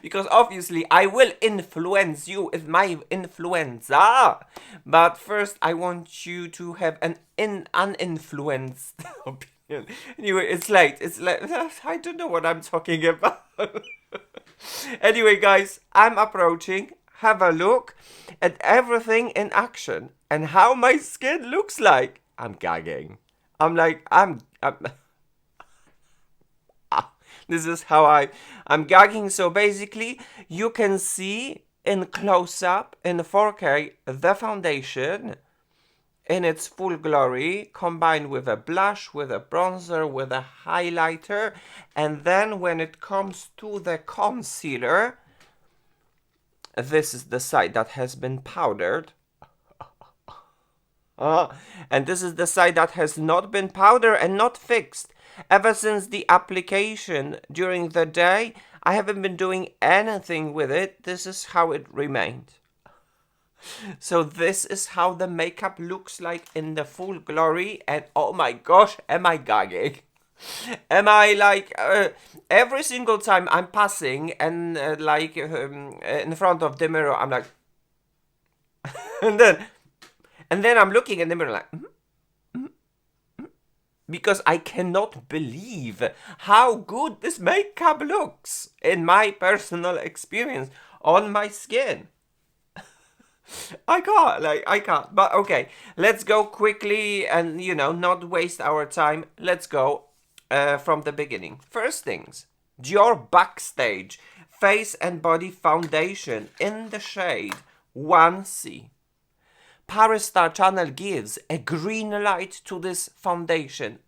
Because obviously I will influence you with my influenza. But first I want you to have an uninfluenced opinion. Anyway, it's late. I don't know what I'm talking about. Anyway, guys, I'm approaching. Have a look at everything in action and how my skin looks like. I'm gagging. This is how I'm gagging. So basically, you can see in close-up, in 4K, the foundation in its full glory, combined with a blush, with a bronzer, with a highlighter. And then when it comes to the concealer, this is the side that has been powdered. And this is the side that has not been powdered and not fixed. Ever since the application during the day, I haven't been doing anything with it. This is how it remained. So this is how the makeup looks like in the full glory. And oh my gosh, am I gagging? Am I like, every single time I'm passing and in front of the mirror, I'm like, and then I'm looking in the mirror like, because I cannot believe how good this makeup looks in my personal experience on my skin. I can't. But okay, let's go quickly and, not waste our time. Let's go from the beginning. First things, Dior Backstage Face and Body Foundation in the shade 1C. Paris Star Channel gives a green light to this foundation.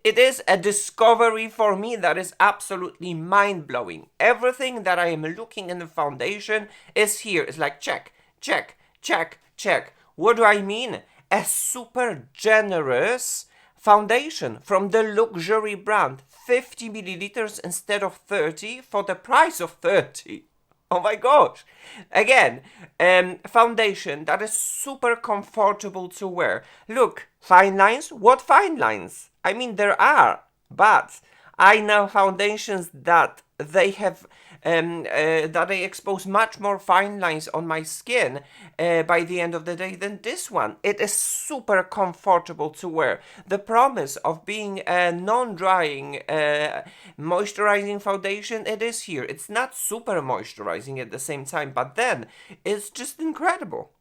It is a discovery for me that is absolutely mind-blowing. Everything that I am looking in the foundation is here. It's like check, check, check, check. What do I mean? A super generous foundation from the luxury brand. 50 milliliters instead of 30 for the price of 30. Oh my gosh. Again, foundation that is super comfortable to wear. Look, fine lines. What fine lines? I mean, there are, but I know foundations that they have, that they expose much more fine lines on my skin by the end of the day than this one. It is super comfortable to wear. The promise of being a non-drying, moisturizing foundation, it is here. It's not super moisturizing at the same time, but then it's just incredible.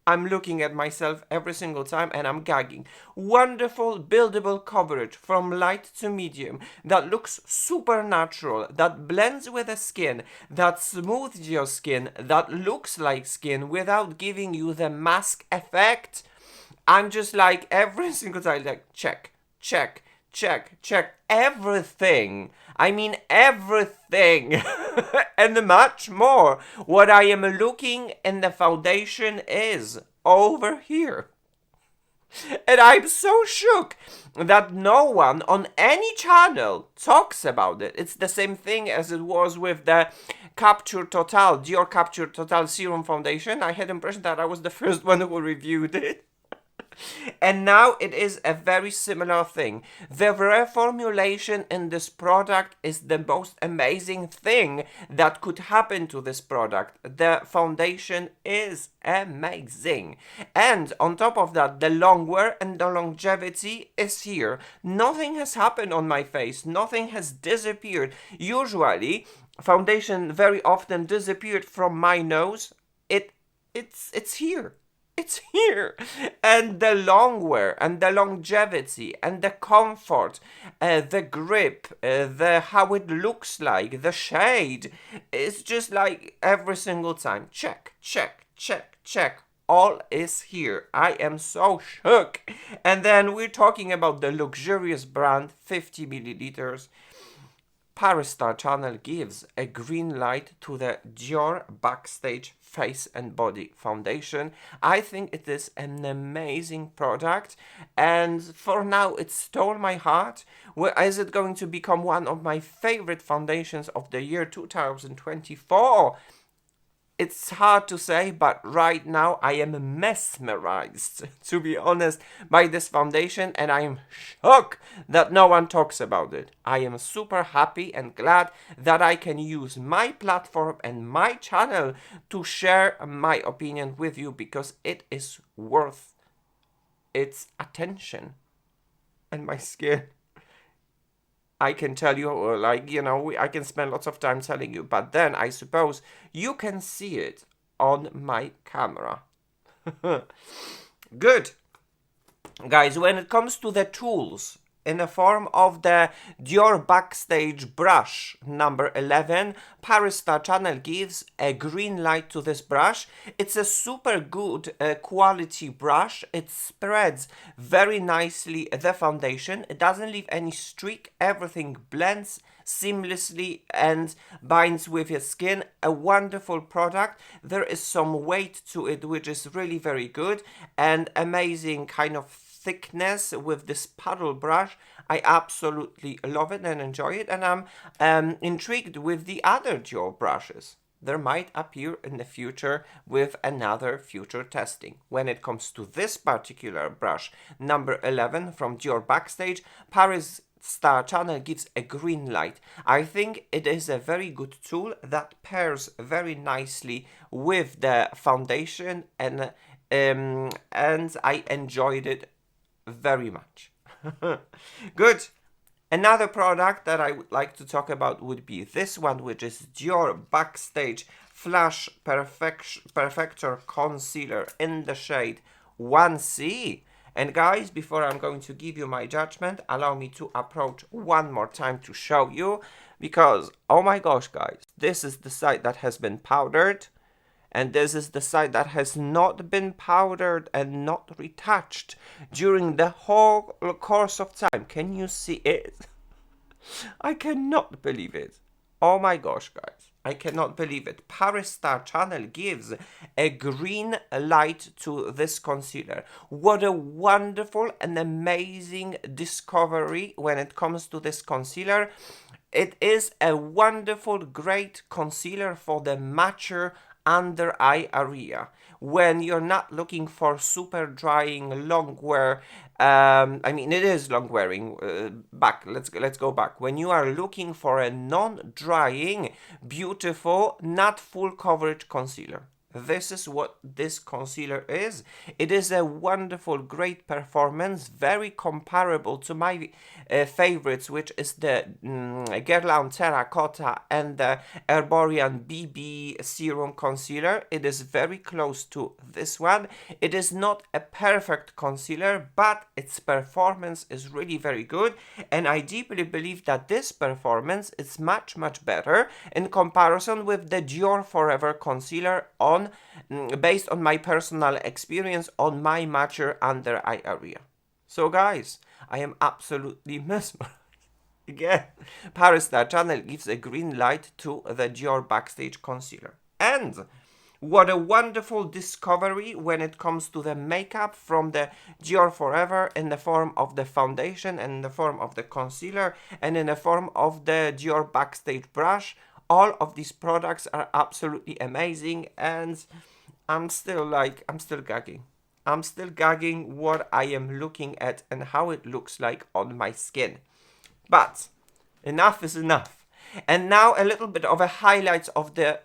I'm looking at myself every single time and I'm gagging. Wonderful buildable coverage from light to medium that looks super natural, that blends with the skin, that smooths your skin, that looks like skin without giving you the mask effect. I'm just like every single time like check, check, check, check, everything. I mean everything and much more. What I am looking in the foundation is over here. And I'm so shook that no one on any channel talks about it. It's the same thing as it was with the Capture Total, Dior Capture Total Serum Foundation. I had the impression that I was the first one who reviewed it. And now it is a very similar thing. The reformulation in this product is the most amazing thing that could happen to this product. The foundation is amazing. And on top of that, the long wear and the longevity is here. Nothing has happened on my face. Nothing has disappeared. Usually, foundation very often disappeared from my nose. It's here. It's here. And the long wear and the longevity and the comfort, the grip, the how it looks like, the shade, it's just like every single time. Check, check, check, check. All is here. I am so shook. And then we're talking about the luxurious brand, 50 milliliters. PERFECTOR channel gives a green light to the DIOR Backstage Face and Body Foundation. I think it is an amazing product, and for now it stole my heart. Is it going to become one of my favorite foundations of the year 2024? It's hard to say, but right now I am mesmerized, to be honest, by this foundation, and I am shocked that no one talks about it. I am super happy and glad that I can use my platform and my channel to share my opinion with you, because it is worth its attention. And my skin, I can tell you, like, you know, I can spend lots of time telling you, but then I suppose you can see it on my camera. Good. Guys, when it comes to the tools, in the form of the DIOR Backstage brush number 11, PERFECTOR channel gives a green light to this brush. It's a super good quality brush. It spreads very nicely the foundation. It doesn't leave any streak. Everything blends seamlessly and binds with your skin. A wonderful product. There is some weight to it, which is really very good, and amazing kind of thickness with this paddle brush. I absolutely love it and enjoy it, and I'm intrigued with the other DIOR brushes. There might appear in the future with another future testing. When it comes to this particular brush, number 11 from DIOR Backstage, PERFECTOR channel gives a green light. I think it is a very good tool that pairs very nicely with the foundation, and I enjoyed it very much. Good. Another product that I would like to talk about would be this one, which is DIOR Backstage Flash PERFECTOR Concealer in the shade 1C. And guys, before I'm going to give you my judgment, allow me to approach one more time to show you, because, oh my gosh, guys, this is the side that has been powdered, and this is the side that has not been powdered and not retouched during the whole course of time. Can you see it? I cannot believe it. Oh my gosh, guys. I cannot believe it. PERFECTOR channel gives a green light to this concealer. What a wonderful and amazing discovery when it comes to this concealer. It is a wonderful, great concealer for the mature under eye area, when you're not looking for super drying long wear. I mean, it is long wearing. Let's go back. When you are looking for a non-drying, beautiful, not full coverage concealer, this is what this concealer is. It is a wonderful, great performance, very comparable to my favorites, which is the Guerlain Terracotta and the Herborian BB Serum Concealer. It is very close to this one. It is not a perfect concealer, but its performance is really very good, and I deeply believe that this performance is much, much better in comparison with the DIOR Forever Concealer based on my personal experience on my mature under eye area. So guys, I am absolutely mesmerized. Again, PERFECTOR channel gives a green light to the DIOR Backstage Concealer. And what a wonderful discovery when it comes to the makeup from the DIOR Forever, in the form of the foundation, and in the form of the concealer, and in the form of the DIOR Backstage brush. All of these products are absolutely amazing, and I'm still gagging. I'm still gagging what I am looking at and how it looks like on my skin. But enough is enough. And now a little bit of a highlights of the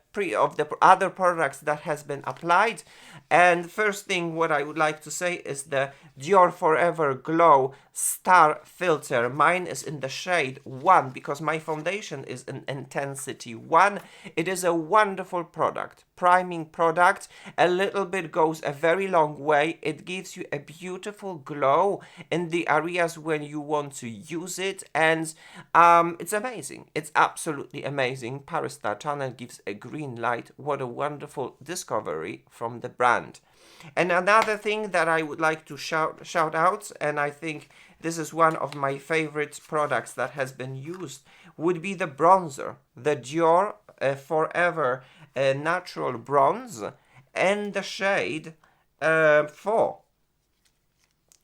other products that has been applied. And first thing what I would like to say is the DIOR Forever Glow Star Filter. Mine is in the shade 1 because my foundation is in intensity 1. It is a wonderful product, priming product. A little bit goes a very long way. It gives you a beautiful glow in the areas when you want to use it, and it's amazing. It's absolutely amazing. PERFECTOR channel gives a green light. What a wonderful discovery from the brand. And another thing that I would like to shout out, and I think this is one of my favorite products that has been used, would be the bronzer, the Dior Forever Natural Bronze, and the shade 4,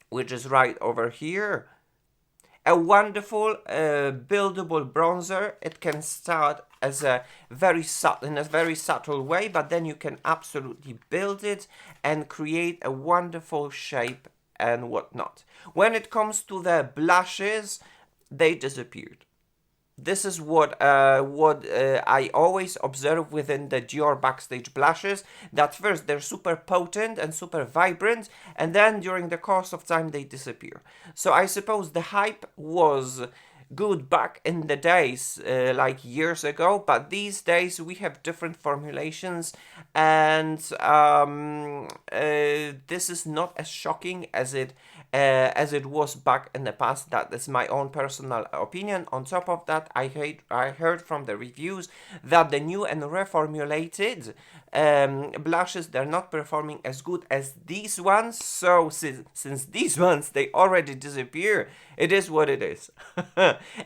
which is right over here. A wonderful buildable bronzer. It can start as a in a very subtle way, but then you can absolutely build it and create a wonderful shape and whatnot. When it comes to the blushes, they disappeared. This is what I always observe within the Dior Backstage blushes, that first they're super potent and super vibrant, and then during the course of time they disappear. So I suppose the hype was good back in the days, like years ago, but these days we have different formulations, and this is not as shocking as it was back in the past. That is my own personal opinion. On top of that, I heard from the reviews that the new and reformulated blushes, they're not performing as good as these ones. So since these ones, they already disappear, it is what it is.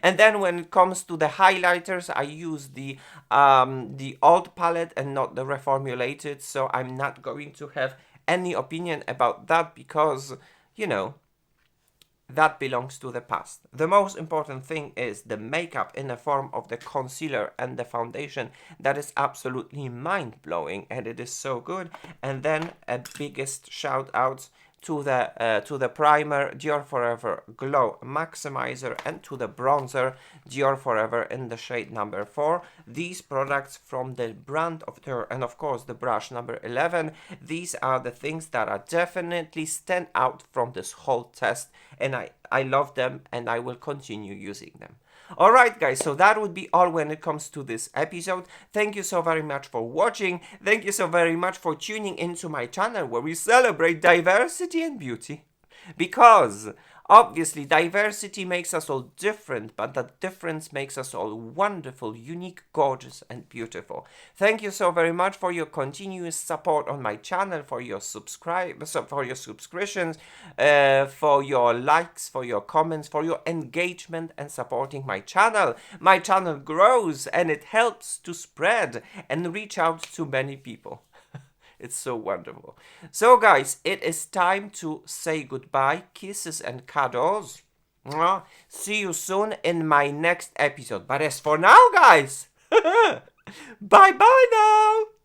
And then when it comes to the highlighters, I use the old palette and not the reformulated. So I'm not going to have any opinion about that because, you know, that belongs to the past. The most important thing is the makeup in the form of the concealer and the foundation. That is absolutely mind-blowing, and it is so good. And then a biggest shout out to the primer Dior Forever Glow Maximizer, and to the bronzer Dior Forever in the shade number 4. These products from the brand of Dior, and of course the brush number 11, these are the things that are definitely stand out from this whole test, and I love them and I will continue using them. Alright guys, so that would be all when it comes to this episode. Thank you so very much for watching. Thank you so very much for tuning into my channel where we celebrate diversity and beauty. Because obviously diversity makes us all different, but that difference makes us all wonderful, unique, gorgeous and beautiful. Thank you so very much for your continuous support on my channel, for your subscribers, for your subscriptions, for your likes, for your comments, for your engagement and supporting my channel. My channel grows and it helps to spread and reach out to many people. It's so wonderful. So guys, it is time to say goodbye. Kisses and cuddles. See you soon in my next episode. But as for now, guys, bye-bye now.